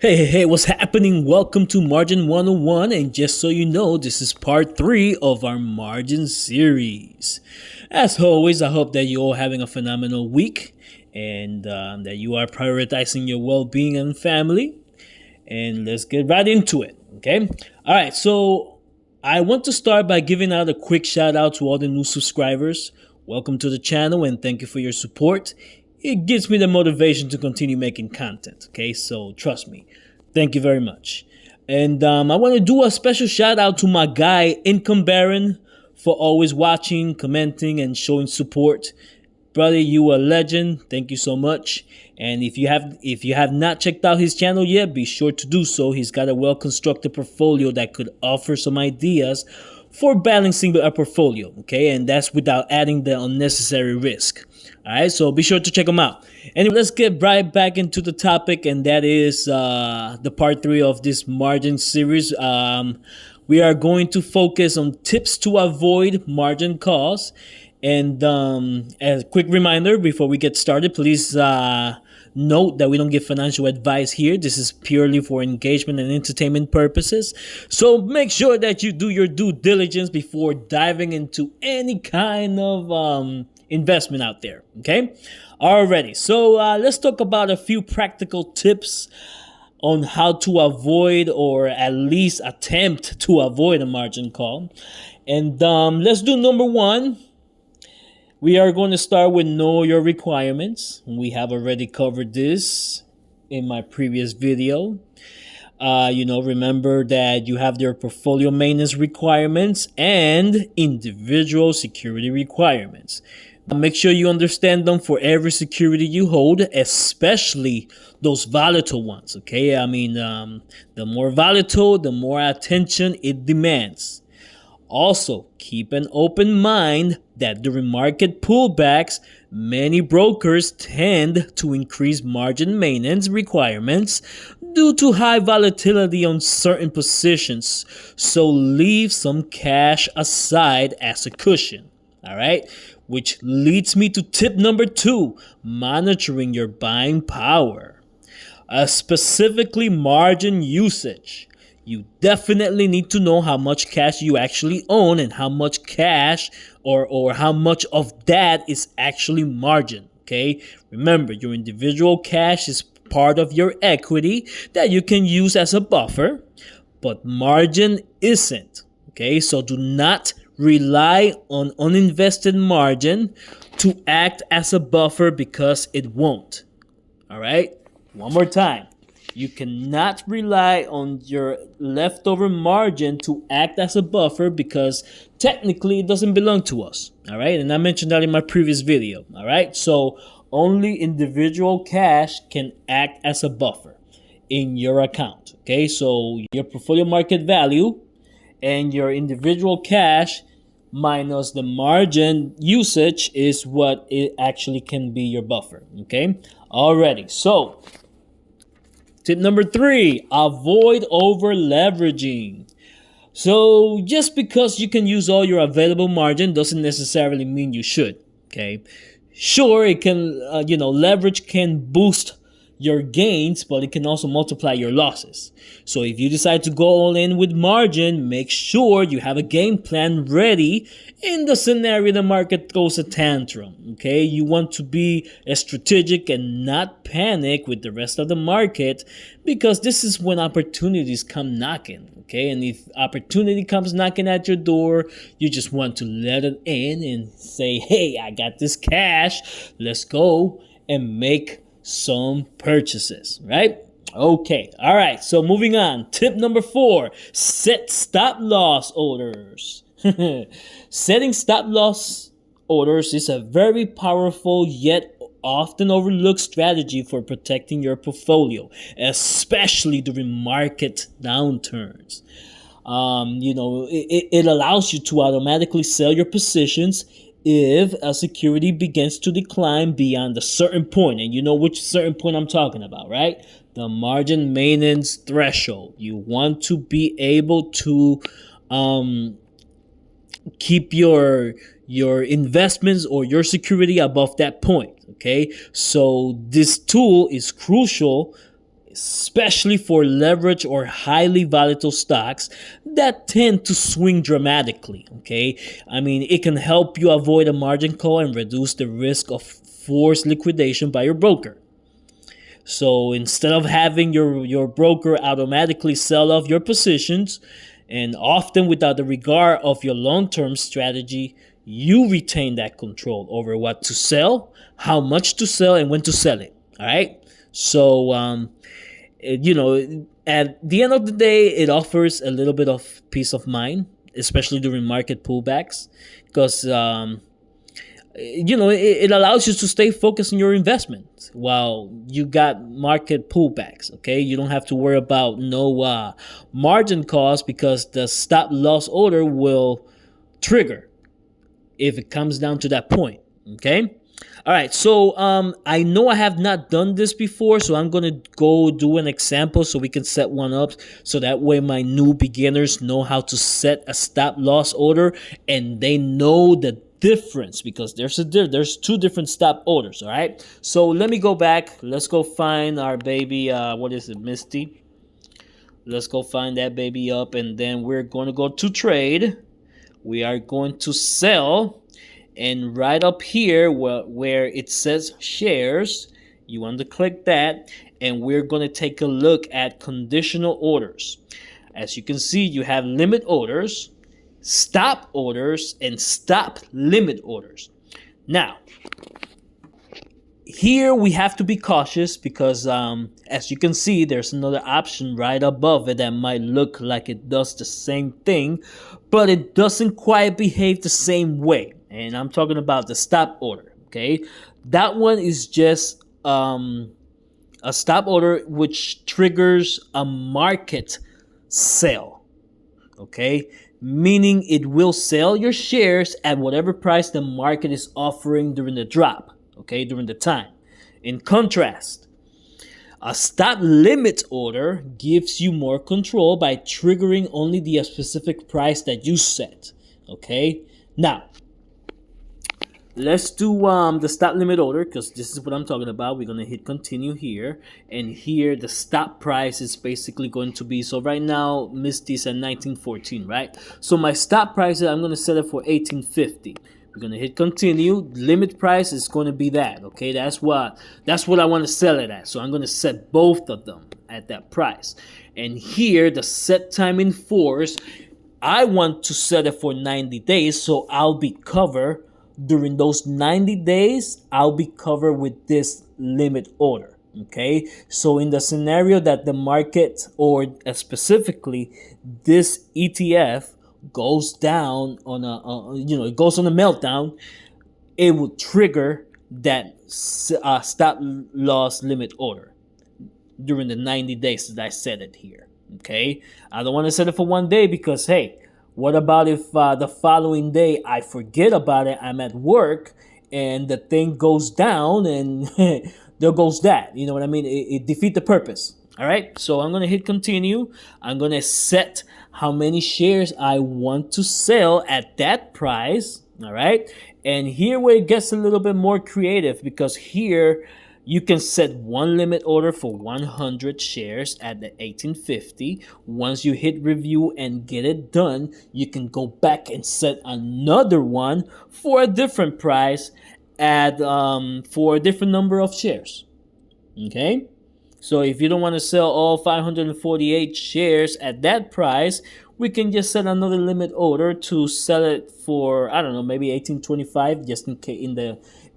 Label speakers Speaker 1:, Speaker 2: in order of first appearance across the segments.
Speaker 1: Hey, what's happening? Welcome to Margin 101. And just so you know, this is part 3 of our margin series. As always, I hope that you're all having a phenomenal week and that you are prioritizing your well being and family. And let's get right into it. Okay. All right. So I want to start by giving out a quick shout out to all the new subscribers. Welcome to the channel and thank you for your support. It gives me the motivation to continue making content. Okay, so trust me. Thank you very much. And I want to do a special shout out to my guy Income Baron for always watching, commenting, and showing support. Brother, you a legend. Thank you so much. And if you have not checked out his channel yet, be sure to do so. He's got a well-constructed portfolio that could offer some ideas for balancing a portfolio, okay? And that's without adding the unnecessary risk. All right, so be sure to check them out. Anyway, let's get right back into the topic, and that is the part 3 of this margin series. We are going to focus on tips to avoid margin calls. And as a quick reminder before we get started, please note that we don't give financial advice here. This is purely for engagement and entertainment purposes. So make sure that you do your due diligence before diving into any kind of investment out there. Okay? Alrighty. So let's talk about a few practical tips on how to avoid or at least attempt to avoid a margin call. And let's do number 1. We are going to start with know your requirements. We have already covered this in my previous video. Remember that you have your portfolio maintenance requirements and individual security requirements. Make sure you understand them for every security you hold, especially those volatile ones, okay? The more volatile, the more attention it demands. Also, keep an open mind that during market pullbacks, many brokers tend to increase margin maintenance requirements due to high volatility on certain positions. So leave some cash aside as a cushion. All right, which leads me to tip number 2, monitoring your buying power, specifically margin usage. You definitely need to know how much cash you actually own and how much cash or how much of that is actually margin, okay? Remember, your individual cash is part of your equity that you can use as a buffer, but margin isn't, okay? So do not rely on uninvested margin to act as a buffer because it won't, all right? One more time. You cannot rely on your leftover margin to act as a buffer because technically it doesn't belong to us. All right. And I mentioned that in my previous video. All right. So only individual cash can act as a buffer in your account. Okay. So your portfolio market value and your individual cash minus the margin usage is what it actually can be your buffer. Okay. Alrighty. So tip number 3, avoid over leveraging. So just because you can use all your available margin doesn't necessarily mean you should. Okay. Sure, it can, leverage can boost your gains, but it can also multiply your losses. So if you decide to go all in with margin, make sure you have a game plan ready in the scenario the market throws a tantrum. Okay, you want to be strategic and not panic with the rest of the market because this is when opportunities come knocking. Okay, and if opportunity comes knocking at your door, you just want to let it in and say, hey, I got this cash. Let's go and make some purchases, right? Okay. All right. So moving on. Tip number 4, set stop loss orders. Setting stop loss orders is a very powerful yet often overlooked strategy for protecting your portfolio, especially during market downturns. It allows you to automatically sell your positions if a security begins to decline beyond a certain point. And you know which certain point I'm talking about, right? The margin maintenance threshold. You want to be able to keep your investments or your security above that point. Okay, so this tool is crucial especially for leverage or highly volatile stocks that tend to swing dramatically. Okay, I mean, it can help you avoid a margin call and reduce the risk of forced liquidation by your broker. So instead of having your broker automatically sell off your positions, and often without the regard of your long-term strategy, you retain that control over what to sell, how much to sell, and when to sell it. All right. So at the end of the day, it offers a little bit of peace of mind, especially during market pullbacks, because it allows you to stay focused on your investment while you got market pullbacks. Okay, you don't have to worry about no margin calls, because the stop loss order will trigger if it comes down to that point. Okay. All right, so I know I have not done this before, so I'm going to go do an example so we can set one up, so that way my new beginners know how to set a stop loss order, and they know the difference, because there's two different stop orders. All right, so let me go back. Let's go find our baby, what is it, Misty? Let's go find that baby up, and then we're going to go to trade. We are going to sell. And right up here where it says shares, you want to click that, and we're going to take a look at conditional orders. As you can see, you have limit orders, stop orders, and stop limit orders. Now, here we have to be cautious, because as you can see, there's another option right above it that might look like it does the same thing, but it doesn't quite behave the same way. And I'm talking about the stop order. Okay, that one is just a stop order which triggers a market sell. Okay, meaning it will sell your shares at whatever price the market is offering during the drop. Okay, during the time. In contrast, a stop limit order gives you more control by triggering only the specific price that you set. Okay, now let's do the stop limit order, because this is what I'm talking about. We're going to hit continue here, and here the stop price is basically going to be, so right now Misty's at 1914, right? So my stop price, I'm going to set it for 1850. We're going to hit continue. Limit price is going to be that. Okay, that's what I want to sell it at. So I'm going to set both of them at that price. And here the set time in force, I want to set it for 90 days, so I'll be covered during those 90 days. I'll be covered with this limit order. Okay, so in the scenario that the market, or specifically this ETF, goes down on it goes on a meltdown, it will trigger that stop loss limit order during the 90 days that I set it here. Okay, I don't want to set it for one day, because hey, what about if the following day I forget about it, I'm at work, and the thing goes down, and there goes that. You know what I mean? It defeats the purpose. All right, so I'm going to hit continue. I'm going to set how many shares I want to sell at that price. All right, and here where it gets a little bit more creative, because here you can set one limit order for 100 shares at the 1850. Once you hit review and get it done, you can go back and set another one for a different price at for a different number of shares. Okay, so if you don't want to sell all 548 shares at that price, we can just set another limit order to sell it for, I don't know, maybe 1825, just in case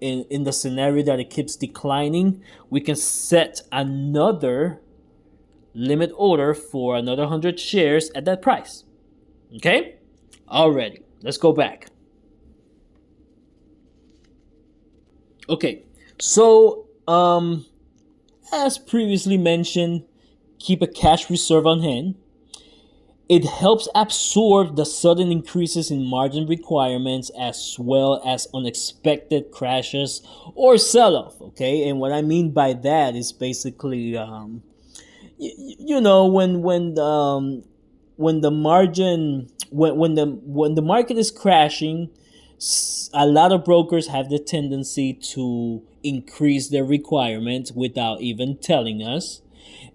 Speaker 1: in the scenario that it keeps declining. We can set another limit order for another 100 shares at that price. Okay, already, let's go back. Okay, so as previously mentioned, keep a cash reserve on hand. It helps absorb the sudden increases in margin requirements, as well as unexpected crashes or sell-off. Okay, and what I mean by that is basically, when the market is crashing, a lot of brokers have the tendency to increase their requirements without even telling us.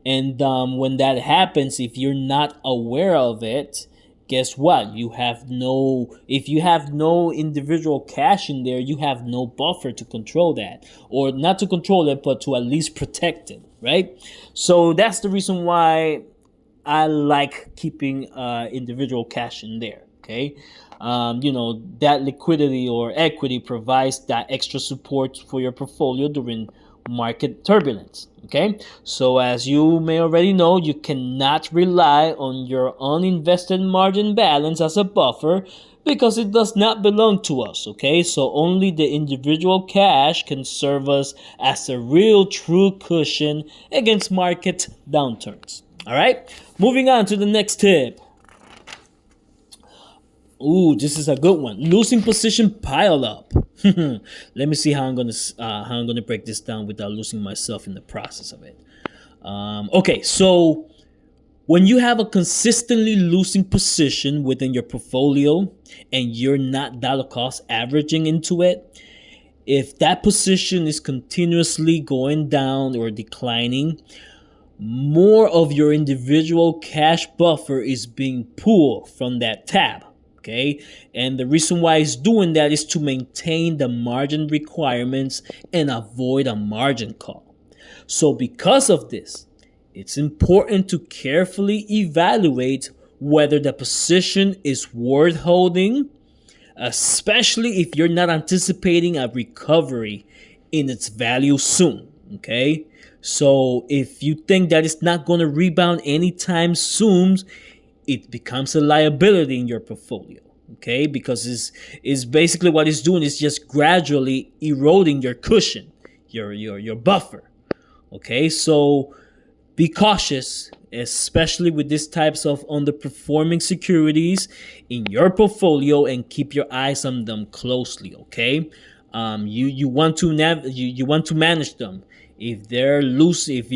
Speaker 1: And when that happens, if you're not aware of it, guess what? If you have no individual cash in there, you have no buffer to control that, or not to control it, but to at least protect it, right? So that's the reason why I like keeping individual cash in there. Okay. That liquidity or equity provides that extra support for your portfolio during market turbulence. Okay, so as you may already know, you cannot rely on your uninvested margin balance as a buffer because it does not belong to us. Okay, so only the individual cash can serve us as a real true cushion against market downturns. All right, moving on to the next tip. Ooh, this is a good one. Losing position pile up. Let me see how I'm gonna break this down without losing myself in the process of it. Okay, so when you have a consistently losing position within your portfolio and you're not dollar cost averaging into it, if that position is continuously going down or declining, more of your individual cash buffer is being pulled from that tab. Okay, and the reason why it's doing that is to maintain the margin requirements and avoid a margin call. So because of this, it's important to carefully evaluate whether the position is worth holding, especially if you're not anticipating a recovery in its value soon. Okay, so if you think that it's not going to rebound anytime soon, it becomes a liability in your portfolio. Okay, because is basically what it's doing is just gradually eroding your cushion, your buffer. Okay, so be cautious, especially with these types of underperforming securities in your portfolio, and keep your eyes on them closely. Okay, you want to manage them. If they're loose, if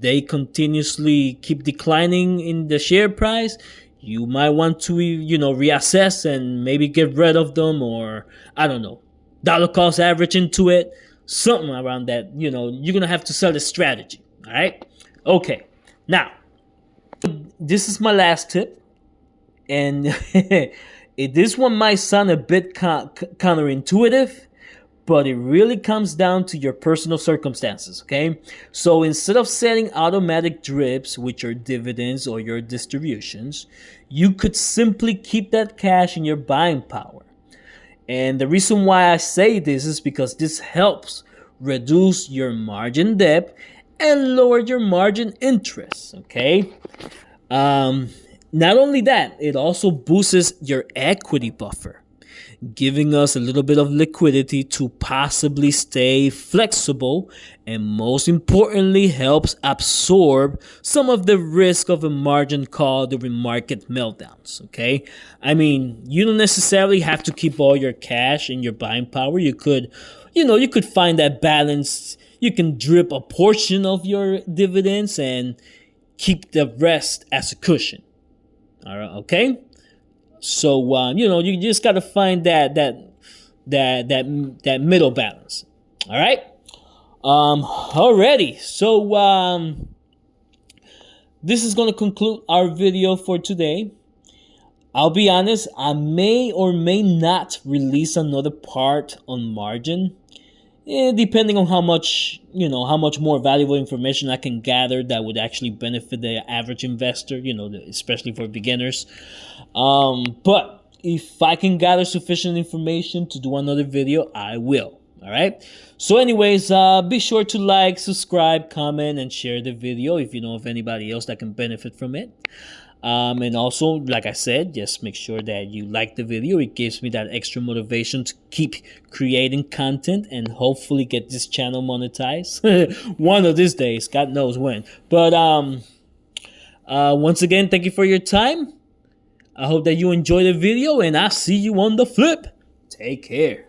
Speaker 1: they continuously keep declining in the share price, you might want to reassess and maybe get rid of them, or I don't know, dollar cost average into it, something around that. You're gonna have to sell the strategy. All right. Okay. Now, this is my last tip, and this one might sound a bit counterintuitive, but it really comes down to your personal circumstances. Okay, so instead of setting automatic drips with your dividends or your distributions, you could simply keep that cash in your buying power. And the reason why I say this is because this helps reduce your margin debt and lower your margin interest. Okay, not only that, it also boosts your equity buffer, giving us a little bit of liquidity to possibly stay flexible, and most importantly, helps absorb some of the risk of a margin call during market meltdowns. Okay, I mean, you don't necessarily have to keep all your cash in your buying power. You could find that balance. You can drip a portion of your dividends and keep the rest as a cushion. All right, okay. So you just got to find that middle balance. All right. Alrighty. So this is going to conclude our video for today. I'll be honest, I may or may not release another part on margin, depending on how much more valuable information I can gather that would actually benefit the average investor, especially for beginners. But if I can gather sufficient information to do another video, I will. All right. So anyways, be sure to like, subscribe, comment, and share the video if you know of anybody else that can benefit from it. And also, like I said, just make sure that you like the video. It gives me that extra motivation to keep creating content and hopefully get this channel monetized one of these days. God knows when. But once again, thank you for your time. I hope that you enjoyed the video, and I'll see you on the flip. Take care.